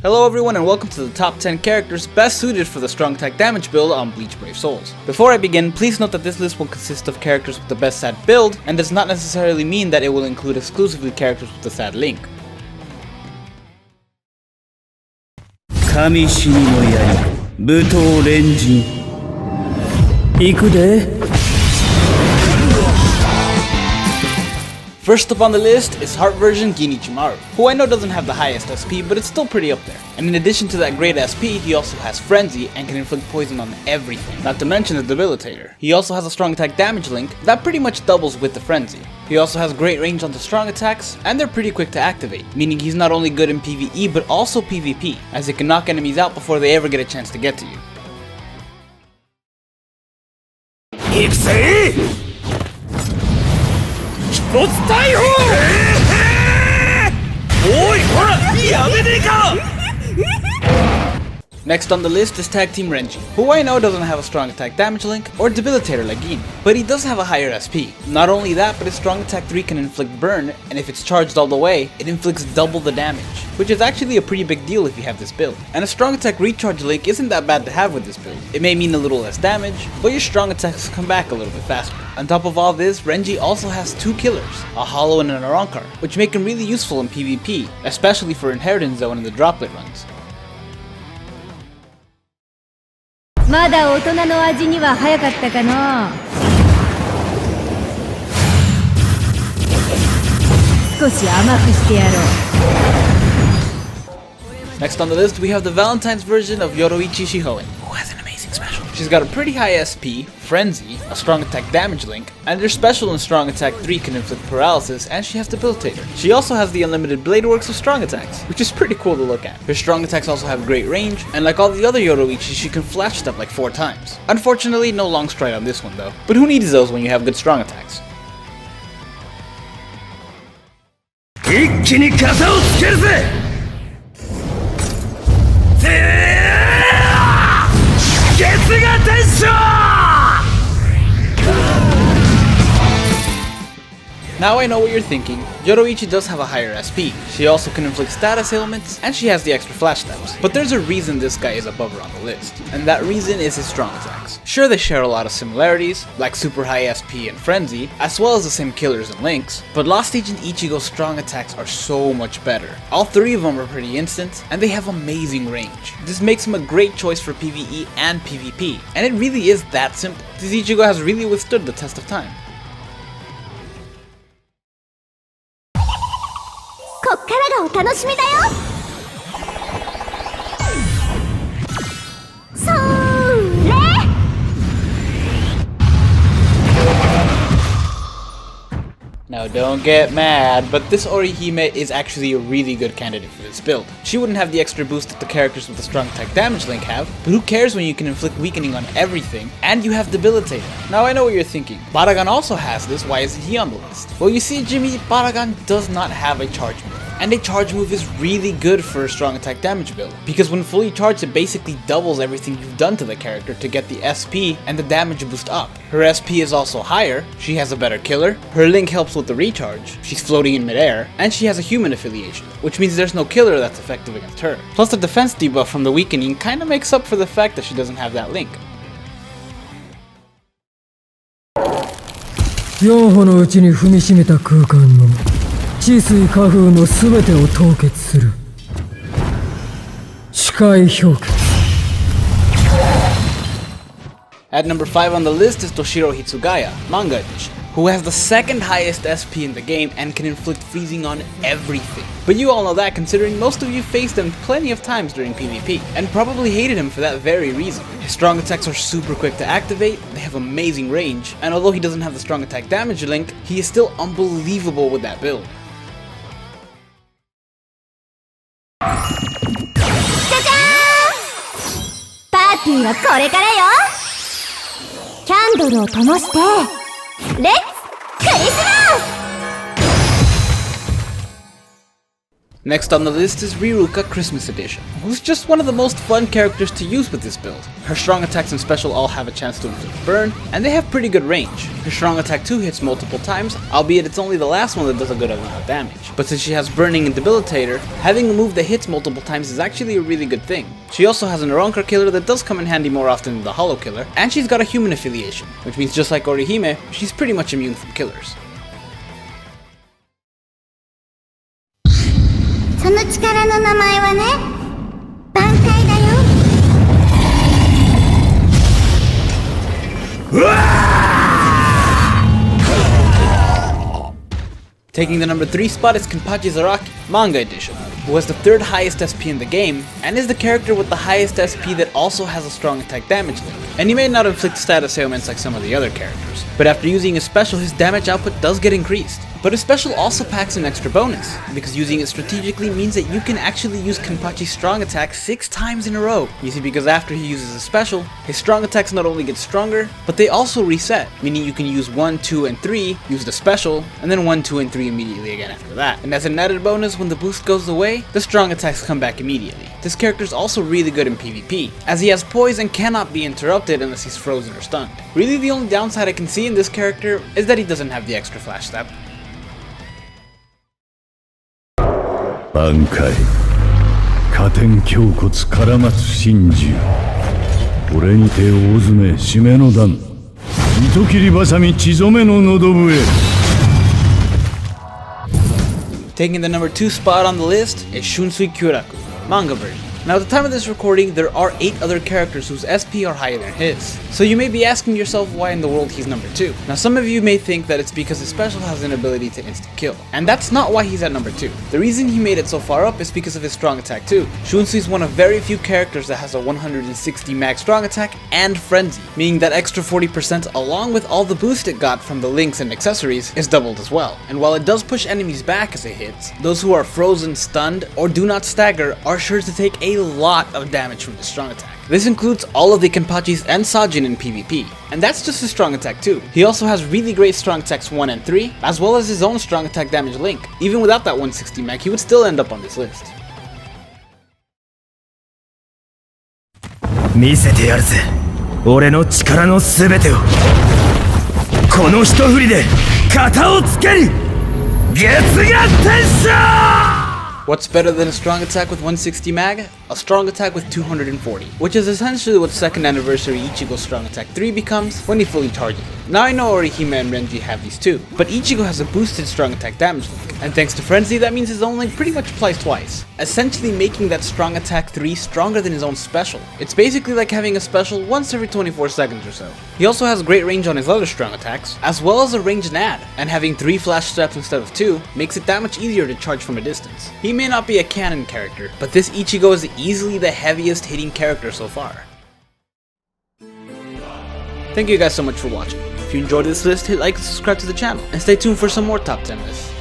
Hello everyone and welcome to the top 10 characters best suited for the strong attack damage build on Bleach Brave Souls. Before I begin, please note that this list will consist of characters with the best S.A.D build, and does not necessarily mean that it will include exclusively characters with the S.A.D link. 神死にの刃武闘連陣行くで。 First up on the list is Heart version Ginichimaru, who I know doesn't have the highest SP, but it's still pretty up there. And in addition to that great SP, he also has Frenzy and can inflict poison on everything, not to mention the Debilitator. He also has a strong attack damage link that pretty much doubles with the Frenzy. He also has great range on the strong attacks, and they're pretty quick to activate, meaning he's not only good in PvE but also PvP, as he can knock enemies out before they ever get a chance to get to you. 行くぜ一つ逮捕おいほらやめねえか Next on the list is Tag Team Renji, who I know doesn't have a strong attack damage link or debilitator like Gin, but he does have a higher SP. Not only that, but his strong attack 3 can inflict burn, and if it's charged all the way, it inflicts double the damage, which is actually a pretty big deal if you have this build. And a strong attack recharge link isn't that bad to have with this build. It may mean a little less damage, but your strong attacks come back a little bit faster. On top of all this, Renji also has two killers, a Hollow and an Arankar, which make him really useful in PvP, especially for Inheritance Zone and the droplet runs. まだ大人の味には早かったかな。少し甘くしてやろう。 Next on the list, we have the Valentine's version of Yoruichi Shihoen, who has an amazing special. She's got a pretty high SP, Frenzy, a strong attack damage link, and her special and strong attack 3 can inflict paralysis, and she has Debilitator. She also has the unlimited blade works of strong attacks, which is pretty cool to look at. Her strong attacks also have great range, and like all the other Yoruichi, she can flash step like 4 times. Unfortunately, no long stride on this one though, but who needs those when you have good strong attacks? 一気に傘をつけるぜ Now I know what you're thinking, Yoruichi does have a higher SP, she also can inflict status ailments, and she has the extra flash steps. But there's a reason this guy is above her on the list, and that reason is his strong attacks. Sure, they share a lot of similarities, like super high SP and Frenzy, as well as the same killers and links, but Lost Agent Ichigo's strong attacks are so much better. All 3 of them are pretty instant, and they have amazing range. This makes him a great choice for PvE and PvP, and it really is that simple. This Ichigo has really withstood the test of time. こっからがお楽しみだよ。それ。 Now don't get mad, but this Orihime is actually a really good candidate for this build. She wouldn't have the extra boost that the characters with the strong attack damage link have, but who cares when you can inflict weakening on everything, and you have Debilitator. Now I know what you're thinking, Baragan also has this, why isn't he on the list? Well, you see Jimmy, Baragan does not have a charge move. And a charge move is really good for a strong attack damage build, because when fully charged it basically doubles everything you've done to the character to get the SP and the damage boost up. Her SP is also higher, she has a better killer, her link helps with the recharge, she's floating in midair, and she has a human affiliation, which means there's no killer that's effective against her. Plus the defense debuff from the weakening kinda makes up for the fact that she doesn't have that link. 4歩のうちに踏みしめた空間の治水化風のすべてを凍結する視界氷結 At number 5 on the list is Toshiro Hitsugaya, Manga edition, who has the second highest SP in the game and can inflict freezing on everything. But you all know that considering most of you faced him plenty of times during PvP, and probably hated him for that very reason. His strong attacks are super quick to activate, they have amazing range, and although he doesn't have the strong attack damage link, he is still unbelievable with that build. パーティーはこれからよ。キャンドルを灯して、レッツクリスマス！ Next on the list is Riruka Christmas Edition, who's just one of the most fun characters to use with this build. Her strong attacks and special all have a chance to inflict burn, and they have pretty good range. Her strong attack 2 hits multiple times, albeit it's only the last one that does a good amount of damage. But since she has burning and debilitator, having a move that hits multiple times is actually a really good thing. She also has an Riruka killer that does come in handy more often than the Hollow killer, and she's got a human affiliation, which means just like Orihime, she's pretty much immune from killers. その力の名前はね、挽回だよ。 Taking the number 3 spot is Kenpachi Zaraki, Manga Edition, who has the 3rd highest SP in the game, and is the character with the highest SP that also has a strong attack damage link. And he may not inflict status ailments like some of the other characters, but after using his special, his damage output does get increased. But his special also packs an extra bonus, because using it strategically means that you can actually use Kenpachi's strong attack 6 times in a row. You see, because after he uses a special, his strong attacks not only get stronger, but they also reset, meaning you can use 1, 2, and 3, use the special, and then 1, 2, and 3 immediately again after that. And as an added bonus, when the boost goes away, the strong attacks come back immediately. This character is also really good in PvP, as he has poise and cannot be interrupted unless he's frozen or stunned. Really, the only downside I can see in this character is that he doesn't have the extra flash step. 挽回加点胸骨絡まつ真珠これにて大詰め締めの段糸切りばさみ血染めの喉笛 Taking the number 2 spot on the list is Shunsui Kyuraku, manga version. Now at the time of this recording, there are 8 other characters whose SP are higher than his. So you may be asking yourself why in the world he's number 2. Now some of you may think that it's because his special has an ability to instant kill. And that's not why he's at number 2. The reason he made it so far up is because of his strong attack too. Shunsui is one of very few characters that has a 160 max strong attack and frenzy, meaning that extra 40% along with all the boost it got from the links and accessories is doubled as well. And while it does push enemies back as it hits, those who are frozen, stunned, or do not stagger are sure to take a lot of damage from the strong attack. This includes all of the Kenpachis and Sajin in PvP, and that's just his strong attack too. He also has really great strong attacks 1 and 3, as well as his own strong attack damage link. Even without that 160 mech, he would still end up on this list. 見せてやるぜ俺の力のすべてをこの一振りで型をつける月牙転生 What's better than a strong attack with 160 mag? A strong attack with 240, which is essentially what 2nd anniversary Ichigo's strong attack 3 becomes when he fully charges it. Now I know Orihime and Renji have these too, but Ichigo has a boosted strong attack damage link, and thanks to Frenzy that means his own link pretty much applies twice, essentially making that strong attack 3 stronger than his own special. It's basically like having a special once every 24 seconds or so. He also has great range on his other strong attacks, as well as a ranged add, and having 3 flash steps instead of 2 makes it that much easier to charge from a distance. He may not be a canon character, but this Ichigo is easily the heaviest hitting character so far. Thank you guys so much for watching. If you enjoyed this list, hit like and subscribe to the channel, and stay tuned for some more top 10 lists.